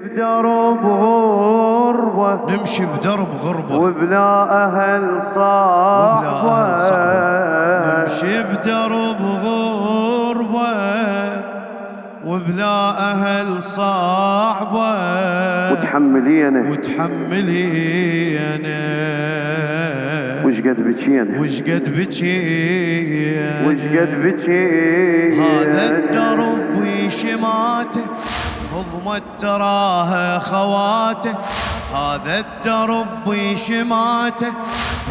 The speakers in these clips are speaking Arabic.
بدرب غربة نمشي بدرب غربة وبلا أهل صعبة نمشي بدرب غربة وبلا أهل صعبة وتحملينا وتحملينا وشقد بكينا وشقد بكينا وشقد بكينا هذا الدرب وشماته هضمت تراها خواته هذا الدرب وشماته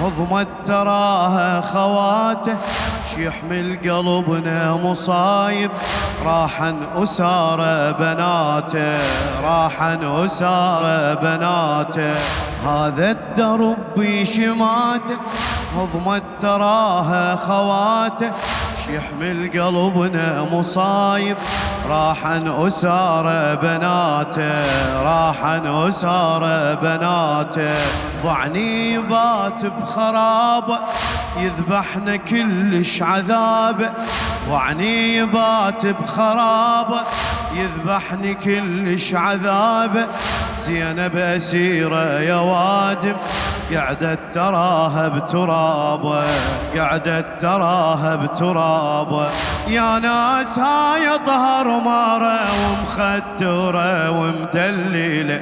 هضمت تراها خواته يحمل قلبنا مصايب راحن أسار بناته راحن أسار بناته هذا الدرب بشماته هضمت تراها خواته يحمل قلبنا مصايب راحن أسار بناته راحن أسار بناته ضعني بات بخرابه يذبحنا كلش عذابه ضعني بات بخرابه يذبحني كلش عذابه زينب أسيرة يا وادم قعدت تراها بترابه قعدت تراها بترابه يا ناس هاي طهر مارة ومخدرة ومدللة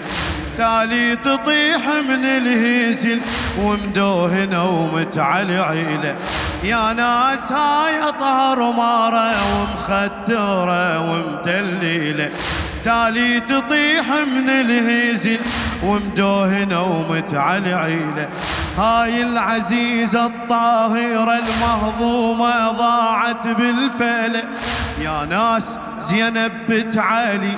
تالي تطيح من الهزل ومدوهنة ومتعلعيلة يا ناس هاي طهر مارة ومخدرة ومدللة تالي تطيح من الهزل ومدوهنة ومتعلعيلة هاي العزيزة الطاهرة المهضومة ضاعت بالفلة يا ناس زينب بنت علي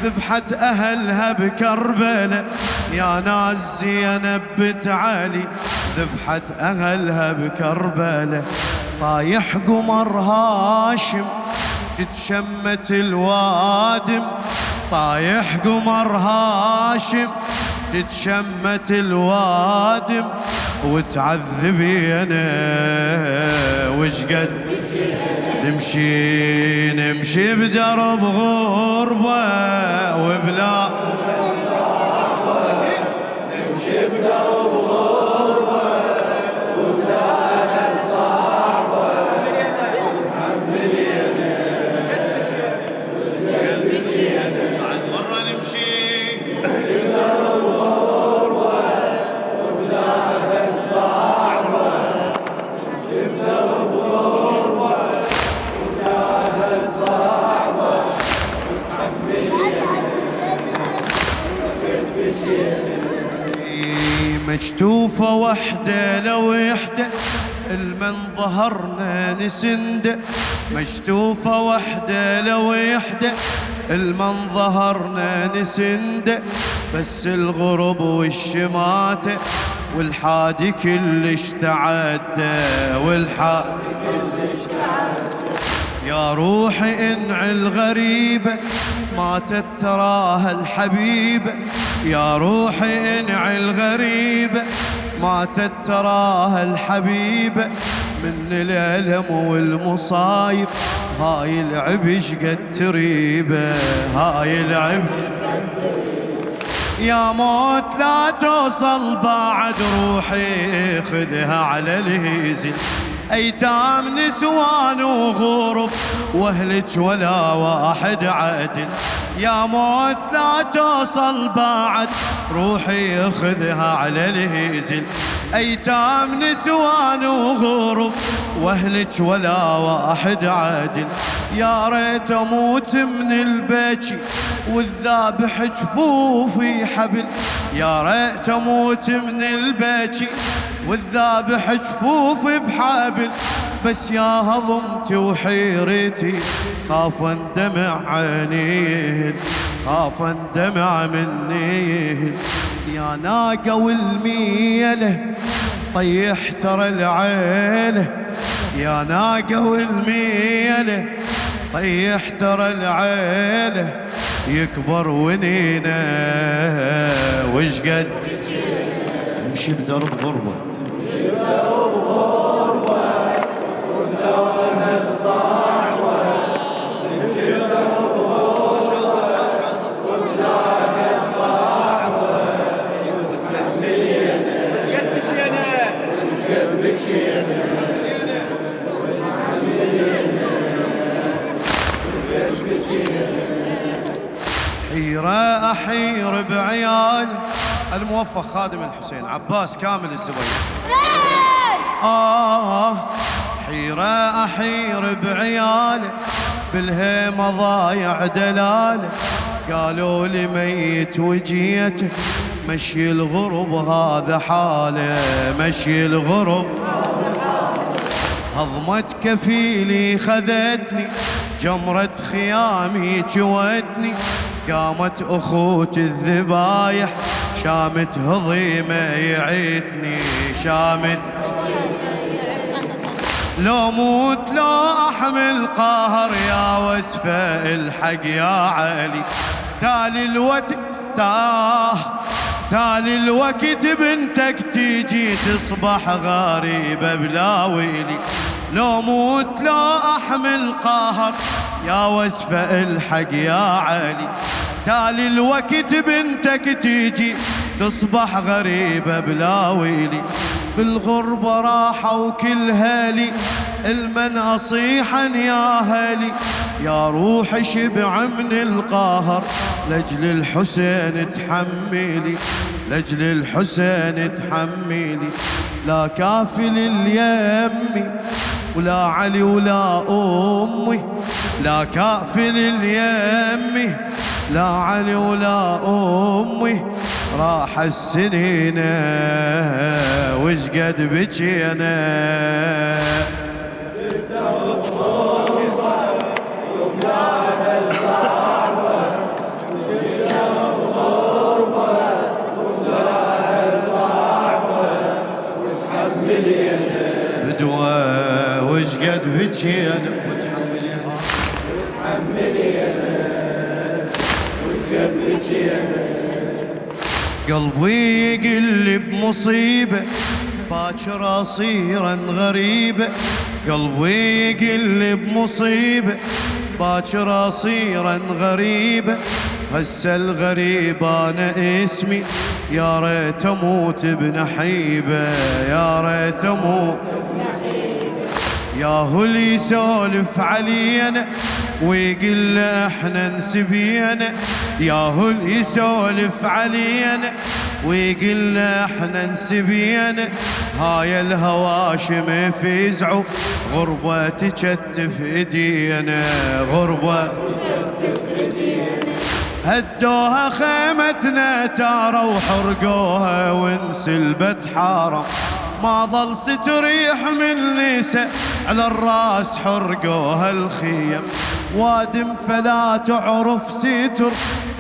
ذبحت أهلها بكربلة يا ناس زينب بنت علي ذبحت أهلها بكربلة طايح قمر هاشم تتشمت الوادم طايح قمر هاشم تتشمت الوادم وتعذبينا وشقد نمشي بدرب غربة وبلا نمشي بدرب غربة وبلا أهل صعبة تحملينا بعد مرة نمشي بدرب غربة وبلا أهل صعبة بدرب غربة وبلا أهل صعبة مجتوفة وحدة لو يحدى المن ظهرنا نسنده مجتوفة وحدة لو يحدى المن ظهرنا نسنده بس الغرب والشماتة والحادي كلش تعدى والحادي كلش تعدى يا روحي انع الغريبة ماتت تراها الحبيبة يا روحي انع الغريبة ماتت تراها الحبيبة من الألم والمصايب هاي العبش قد تريبة هاي العبش يا موت لا توصل بعد روحي خذها على الهزل أيتام نسوان وغرب واهلك ولا واحد عدل يا موت لا توصل بعد روحي خذها على الهزل أيتام نسوان وغرب واهلك ولا واحد عادل يا ريت اموت من البكي والذابح جفوفي حبل يا ريت اموت من البكي والذابح جفوفي بحبل بس يا هضمتي وحيرتي خاف اندمع عينيه خاف اندمع منيه يا ناقة والميله طيح ترى العيله يا ناقة والميله طيح ترى العيله يكبر ونينا وشقد نمشي بدرب غربة نمشي بدرب غربة وبلا صعبة نمشي بدرب غربة وبلا حيرة أحير بعياله. الموفق خادم الحسين عباس كامل الزبير. حيرة أحير بعياله، بالهيمة ضايع دلاله. قالوا لي ميت وجيتك، مشي الغرب هذا حاله، مشي الغرب. هضمت كفيلي خذتني، جمرة خيامي جوتني. قامت أخوت الذبايح، شامت هضيمة يعيتني، شامت. لو موت لو أحمل قهر يا وسفة الحق يا علي. تالي الوقت تالي الوقت بنتك تيجي تصبح غريبة بلا ويلي. لو موت لو أحمل قهر يا وسفة الحق يا علي. تالي الوقت بنتك تيجي تصبح غريبة بلا ويلي. بالغربة راحوا كل هالي، المن أصيحا يا هالي. يا روح شبع من القهر، لجل الحسين تحملي، لجل الحسين تحملي. لا كافل اليمي ولا علي ولا أمي، لا كافل اليمي لا علي ولا أمي. راح السنين وش قد بجينا. فدوى وش قد بجينا وتحملينا، وتحملينا وش قد بجينا. قلبي يقلب مصيبة، باكر أصيرا غريبة. قلبي يقلب مصيبة، باكر أصيرا غريبة. هسه الغريب أنا اسمي، يا ريت أموت بنحيبة، يا ريت أموت. يا هو اللي يسولف علينا ويقول له احنا نسبينا. يا هو اللي يسولف علينا ويقول له احنا نسبينا. هاي الهواشم فزعوا، غربة تكتف ايدينا، غربة تكتف ايدينا. هدوها خيمتنا تارة وحرقوها وانسلبت حارة. ما ظل ستريح من نساء، على الراس حرقوها الخيم. وادم فلا تعرف ستر،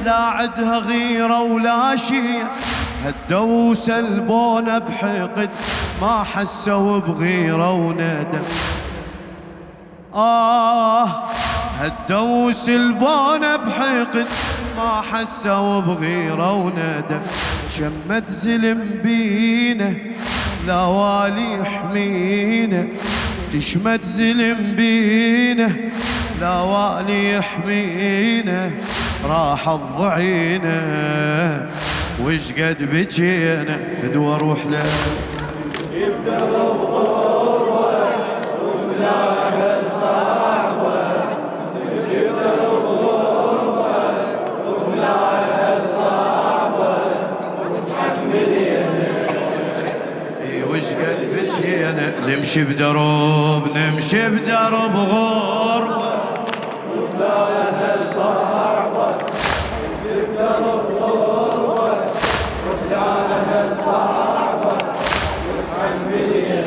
لا عدها غيرة ولا شيء. هدوا وسلبونا بحقد، ما حسوا بغيرة وندم. هدوا وسلبونا بحقد، ما حسوا بغيرة وندم. شمت زلم بينا، لا والي يحمينا. تشمت زلم بينا، لا والي يحمينا. راح الضعينا وش قد بجينا. فدوى روح له نمشي بدرب، نمشي بدرب غربة. ولا أهل صعبة، نمشي بدرب غربة. ولا أهل صعبة، وتحملينا.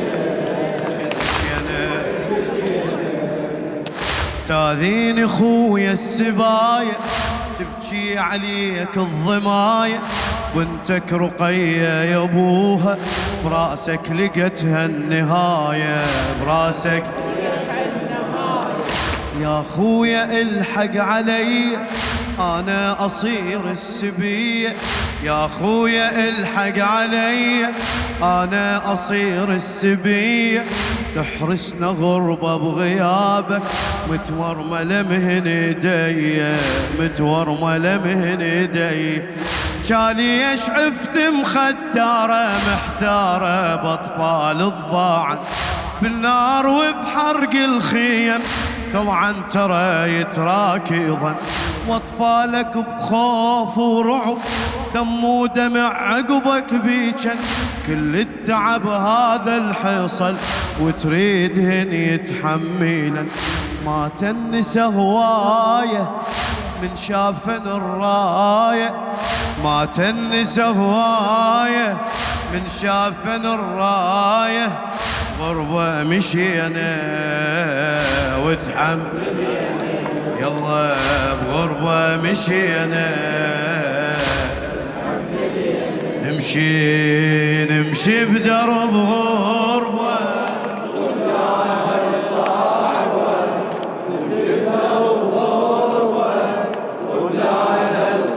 تاذين اخويا السبايا، تبكي عليك الضمايا. بنتك رقية يا ابوها، براسك لقتها النهاية، براسك يا خويا. الحق علي انا اصير السبية، يا خويا الحق علي انا اصير السبية. تحرسنا غربة بغيابك، متورملة مهن ايدي، متورملة مهن ايدي. جالي شعفت مخدارة محتارة باطفال الضاعن، بالنار وبحرق الخيم طبعا ترى يتراكضا. واطفالك بخوف ورعب دم ودمع عقبك بيجن، كل التعب هذا الحصل وتريدهن يتحملن. ما تنسى هوايه من شافن الرايه، ما تنسى هوايه من شافن الرايه، غربة مشينا وتحمل يلا بغربة مشينا، نمشي بدرب